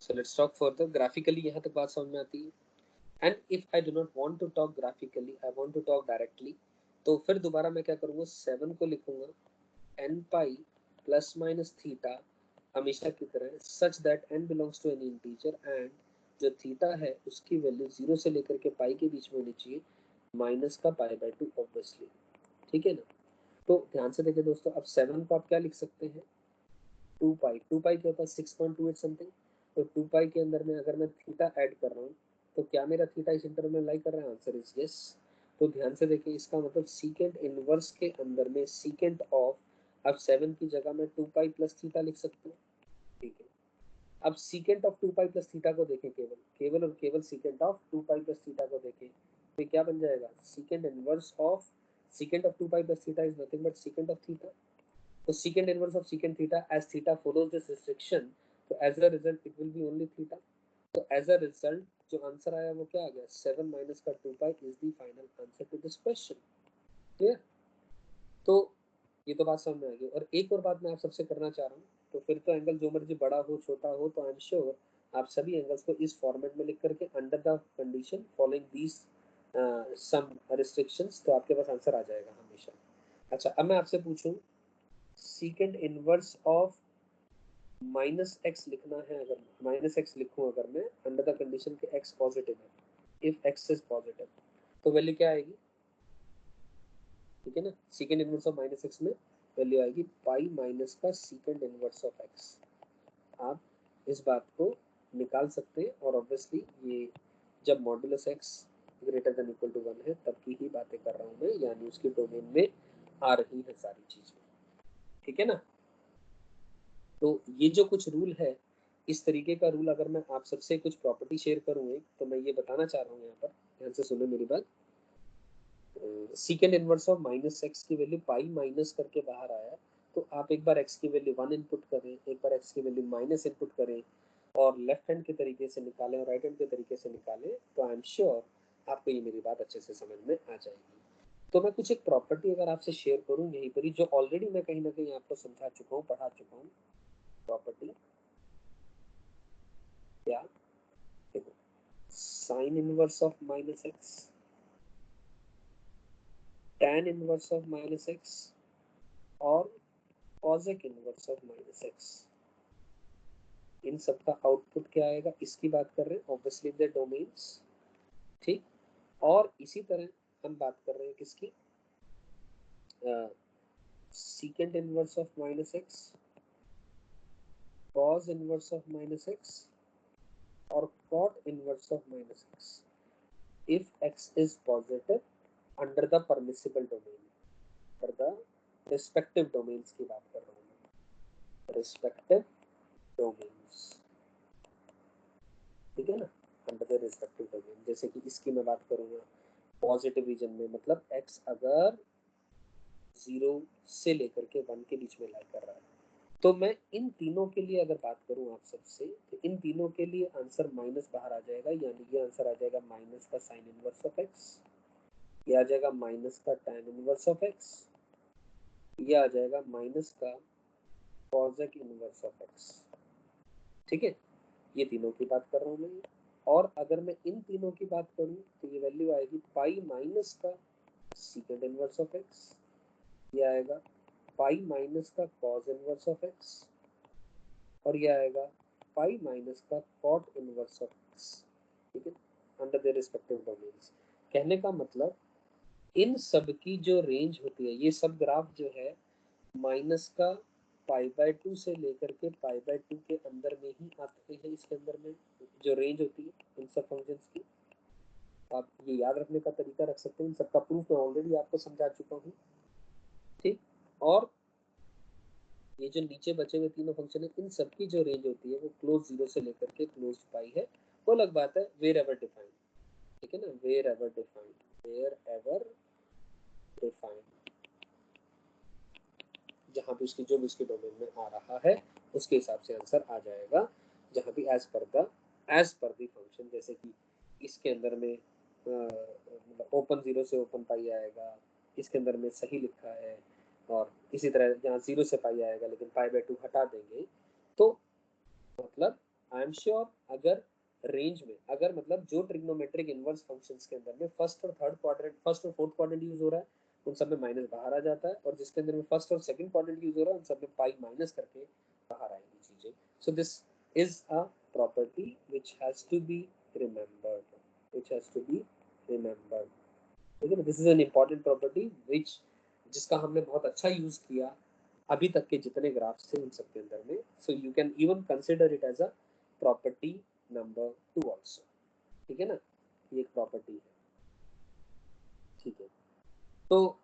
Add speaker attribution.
Speaker 1: So let's talk further. Graphically यहाँ तक बात समझ में आती है। And if I do not want to talk graphically, I want to talk directly, तो फिर दोबारा मैं क्या करूँगा, 7 को लिखूंगा n pi plus minus theta हमेशा की तरह, such that n belongs to any integer and जो थीटा है उसकी वैल्यू 0 से लेकर के पाई के बीच में होनी चाहिए, माइनस का पाई बाय 2 ऑब्वियसली। ठीक है ना। तो ध्यान से देखिए दोस्तों, अब 7 को आप क्या लिख सकते हैं, 2 पाई। 2 पाई क्या होता है, 6.28 समथिंग। तो 2 पाई के अंदर में अगर मैं थीटा ऐड कर रहा हूँ तो क्या मेरा थीटा इस इंटरवल में लाई कर रहा है, आंसर इज यस। तो ध्यान से देखिए, इसका मतलब सीकेंट इनवर्स के अंदर में सीकेंट ऑफ, अब 7 की जगह में 2 पाई प्लस थीटा लिख सकते हैं। ठीक है। अब secant of 2 pi plus theta को देखें, केवल केवल और केवल secant of 2 pi plus theta को देखें, तो क्या बन जाएगा, secant inverse of secant of 2 pi plus theta is nothing but secant of theta. तो secant inverse of secant theta as theta follows this restriction, तो as a result it will be only theta। तो as a result जो answer आया वो क्या आ गया, 7 minus का 2 pi is the final answer to this question. Clear. तो ये तो बात समझ में आ गई। और एक और बात मैं आप सबसे करना चाह रहा हूँ, तो फिर तो एंगल जो मर्जी बड़ा हो छोटा हो, तो आई एम श्योर आप सभी एंगल्स को इस फॉर्मेट में लिख करके under the condition following these some restrictions, तो आपके पास आंसर आ जाएगा हमेशा। अच्छा, अब मैं आपसे पूछूं, सीकेंड इनवर्स ऑफ माइनस एक्स लिखना है, अगर माइनस एक्स लिखूं अगर मैं अंडर द कंडीशन के एक्स पॉजिटिव है, इफ एक्स इज पॉजिटिव, तो वैल्यू क्या आएगी, ठीक है ना। सीकेंड इनवर्स ऑफ माइनस एक्स में वैल्यू आएगी पाई माइनस का सीकेंड इनवर्स ऑफ एक्स। आप इस बात को निकाल सकते हैं, और ऑब्वियसली ये जब modulus x greater than equal to 1 है तब की ही बातें कर रहा हूं मैं, यानी उसके डोमेन में आ रही है सारी चीजें। ठीक है ना। तो ये जो कुछ रूल है, इस तरीके का रूल अगर मैं आप सबसे कुछ प्रॉपर्टी शेयर करूँ एक, तो मैं ये बताना चाह रहा हूँ यहाँ पर, ध्यान से सुनो मेरी बात। सीकेंड इनवर्स ऑफ माइनस एक्स की वैल्यू पाई माइनस करके बाहर आया, तो आप एक बार एक्स की वैल्यू 1 इनपुट करें, एक बार एक्स की वैल्यू माइनस इनपुट करें, और लेफ्ट हैंड के तरीके से निकालें और राइट हैंड के तरीके से निकालें, तो आई एम श्योर आपको ये मेरी बात अच्छे से समझ में आ जाएगी। तो मैं कुछ एक प्रॉपर्टी अगर आपसे शेयर करूँ यहीं पर ही, जो ऑलरेडी मैं कहीं ना कहीं आपको समझा चुका हूँ, पढ़ा चुका हूँ। प्रॉपर्टी क्या, देखो, sine inverse of minus X, tan inverse of minus X, और cosec inverse of minus X, इन सब का आउटपुट क्या आएगा, इसकी बात कर रहे हैं ऑब्वियसली द डोमेन्स। ठीक। और इसी तरह हम बात कर रहे हैं किसकी, secant inverse of minus X, cos inverse of minus X, और cot inverse of minus X if X is positive under the permissible domain, for the respective domains की बात कर रहा हूँ मैं, रिस्पेक्टिव डोमेन्स। ठीक है ना, अंडर द रिस्पेक्टिव डोमेन। जैसे कि इसकी मैं बात करूंगा पॉजिटिव रीजन में, मतलब एक्स अगर 0 से लेकर के 1 के बीच में लाई कर रहा है, तो मैं इन तीनों के लिए अगर बात करूं आप सबसे, तो इन तीनों के लिए आंसर माइनस बाहर आ जाएगा, यानी ये आंसर आ जाएगा माइनस का साइन इनवर्स ऑफ एक्स, ये आ जाएगा माइनस का टैन इनवर्स ऑफ एक्स, ये आ जाएगा माइनस का कॉसेक इनवर्स ऑफ एक्स। ठीक है, ये तीनों की बात कर रहा हूँ मैं। और अगर मैं इन तीनों की बात करूँ तो ये वैल्यू आएगी पाई माइनस का सीकेंड इनवर्स ऑफ एक्स, ये आएगा पाई माइनस का कॉस इनवर्स ऑफ एक्स, और ये आएगा पाई माइनस का कॉट इनवर्स ऑफ एक्स। ठीक है, अंडर द रिस्पेक्टिव डोमेन्स। कहने का मतलब इन सब की जो रेंज होती है, ये सब ग्राफ जो है माइनस का पाई बाय 2 से लेकर के पाई बाय 2 के अंदर में ही आते हैं, इसके अंदर में जो रेंज होती है इन सब फंक्शंस की। आप ये याद रखने का तरीका रख सकते हैं, इन सबका प्रूफ मैं ऑलरेडी आपको समझा चुका हूँ। ठीक। और ये जो नीचे बचे हुए तीनों फंक्शन है, इन सबकी जो रेंज होती है वो क्लोज 0 से लेकर के क्लोज पाई है, वो अलग बात है, वेर एवर डिफाइंड। ठीक है ना, wherever defined, wherever defined, जहाँ भी उसकी जो भी उसके डोमेन में आ रहा है उसके हिसाब से आंसर आ जाएगा, जहाँ भी एज पर दी फंक्शन। जैसे कि इसके अंदर में ओपन 0 से ओपन पाई आएगा, इसके अंदर में सही लिखा है, और इसी तरह जहाँ 0 से पाई आएगा लेकिन पाई बाय 2 हटा देंगे, तो मतलब आई एम श्योर अगर रेंज में, अगर मतलब जो ट्रिग्नोमेट्रिक इनवर्स फंक्शंस के अंदर में फर्स्ट और थर्ड क्वाड्रेंट, फर्स्ट और फोर्थ क्वाड्रेंट यूज हो रहा है, उन सब में माइनस बाहर आ जाता है, और जिसके अंदर में फर्स्ट और सेकंड क्वाड्रेंट यूज हो रहा है, उन सब में पाई माइनस करके बाहर आएंगी चीजें. So this is a property which has to be remembered, which has to be remembered. ठीक है ना, this is an important property which, जिसका हमने बहुत अच्छा यूज किया अभी तक के जितने ग्राफ्स थे उन सब के अंदर में. So you can even consider it as a property number 2 also. ठीक है ना, ये एक प्रॉपर्टी है. ठीक है, तो